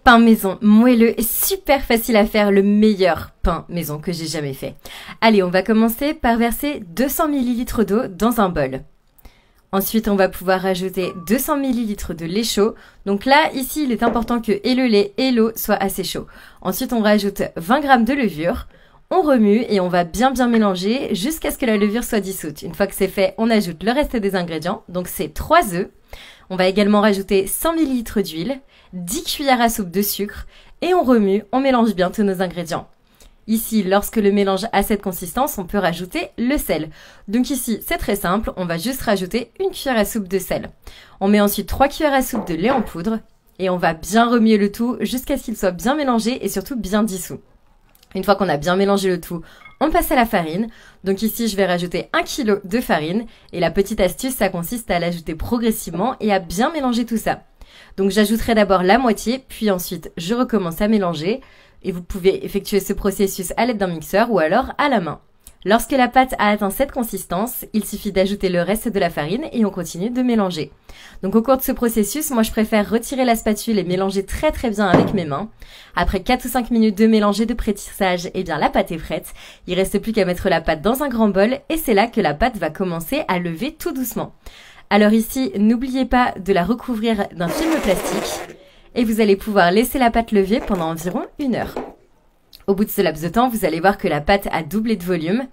pain maison moelleux et super facile à faire, le meilleur pain maison que j'ai jamais fait. Allez, on va commencer par verser 200 ml d'eau dans un bol. Ensuite, on va pouvoir rajouter 200 ml de lait chaud. Donc là, ici, il est important que et le lait et l'eau soient assez chauds. Ensuite, on rajoute 20 g de levure. On remue et on va bien mélanger jusqu'à ce que la levure soit dissoute. Une fois que c'est fait, on ajoute le reste des ingrédients. Donc c'est 3 œufs. On va également rajouter 100 ml d'huile, 10 cuillères à soupe de sucre et on remue, on mélange bien tous nos ingrédients. Ici, lorsque le mélange a cette consistance, on peut rajouter le sel. Donc ici, c'est très simple, on va juste rajouter une cuillère à soupe de sel. On met ensuite 3 cuillères à soupe de lait en poudre et on va bien remuer le tout jusqu'à ce qu'il soit bien mélangé et surtout bien dissous. Une fois qu'on a bien mélangé le tout, on passe à la farine. Donc ici, je vais rajouter 1 kg de farine. Et la petite astuce, ça consiste à l'ajouter progressivement et à bien mélanger tout ça. Donc j'ajouterai d'abord la moitié, puis ensuite je recommence à mélanger. Et vous pouvez effectuer ce processus à l'aide d'un mixeur ou alors à la main. Lorsque la pâte a atteint cette consistance, il suffit d'ajouter le reste de la farine et on continue de mélanger. Donc au cours de ce processus, moi je préfère retirer la spatule et mélanger très bien avec mes mains. Après 4 ou 5 minutes de mélange et de pré-tissage, eh bien la pâte est prête. Il reste plus qu'à mettre la pâte dans un grand bol et c'est là que la pâte va commencer à lever tout doucement. Alors ici, n'oubliez pas de la recouvrir d'un film plastique et vous allez pouvoir laisser la pâte lever pendant environ 1 heure. Au bout de ce laps de temps, vous allez voir que la pâte a doublé de volume.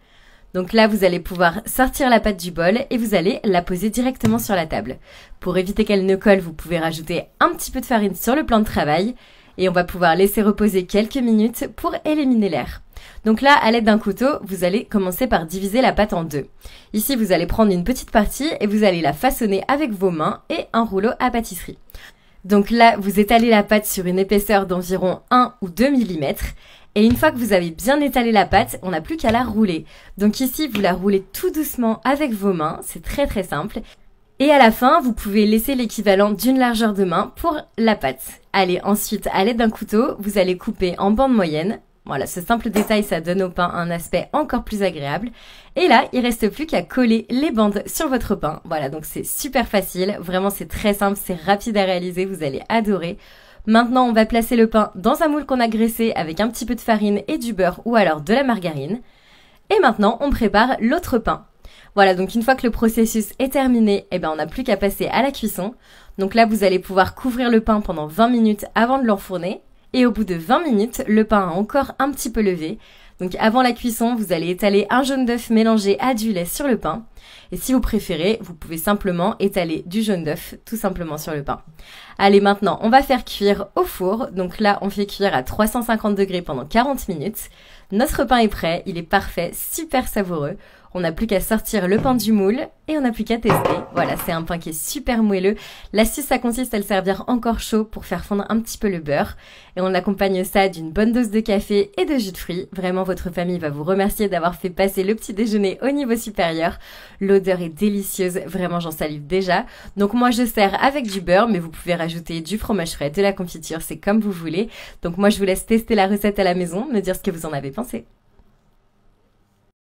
Donc là, vous allez pouvoir sortir la pâte du bol et vous allez la poser directement sur la table. Pour éviter qu'elle ne colle, vous pouvez rajouter un petit peu de farine sur le plan de travail et on va pouvoir laisser reposer quelques minutes pour éliminer l'air. Donc là, à l'aide d'un couteau, vous allez commencer par diviser la pâte en deux. Ici, vous allez prendre une petite partie et vous allez la façonner avec vos mains et un rouleau à pâtisserie. Donc là, vous étalez la pâte sur une épaisseur d'environ 1 ou 2 mm. Et une fois que vous avez bien étalé la pâte, on n'a plus qu'à la rouler. Donc ici, vous la roulez tout doucement avec vos mains, c'est très simple. Et à la fin, vous pouvez laisser l'équivalent d'une largeur de main pour la pâte. Allez, ensuite, à l'aide d'un couteau, vous allez couper en bande moyenne. Voilà, ce simple détail, ça donne au pain un aspect encore plus agréable. Et là, il reste plus qu'à coller les bandes sur votre pain. Voilà, donc c'est super facile. Vraiment, c'est très simple, c'est rapide à réaliser, vous allez adorer. Maintenant, on va placer le pain dans un moule qu'on a graissé avec un petit peu de farine et du beurre ou alors de la margarine. Et maintenant, on prépare l'autre pain. Voilà, donc une fois que le processus est terminé, eh ben, on n'a plus qu'à passer à la cuisson. Donc là, vous allez pouvoir couvrir le pain pendant 20 minutes avant de l'enfourner. Et au bout de 20 minutes, le pain a encore un petit peu levé. Donc avant la cuisson, vous allez étaler un jaune d'œuf mélangé à du lait sur le pain. Et si vous préférez, vous pouvez simplement étaler du jaune d'œuf tout simplement sur le pain. Allez, maintenant, on va faire cuire au four. Donc là, on fait cuire à 350 degrés pendant 40 minutes. Notre pain est prêt, il est parfait, super savoureux. On n'a plus qu'à sortir le pain du moule et on n'a plus qu'à tester. Voilà, c'est un pain qui est super moelleux. L'astuce, ça consiste à le servir encore chaud pour faire fondre un petit peu le beurre. Et on accompagne ça d'une bonne dose de café et de jus de fruits. Vraiment, votre famille va vous remercier d'avoir fait passer le petit déjeuner au niveau supérieur. L'odeur est délicieuse, vraiment j'en salive déjà. Donc moi je sers avec du beurre, mais vous pouvez rajouter du fromage frais, de la confiture, c'est comme vous voulez. Donc moi je vous laisse tester la recette à la maison, me dire ce que vous en avez pensé.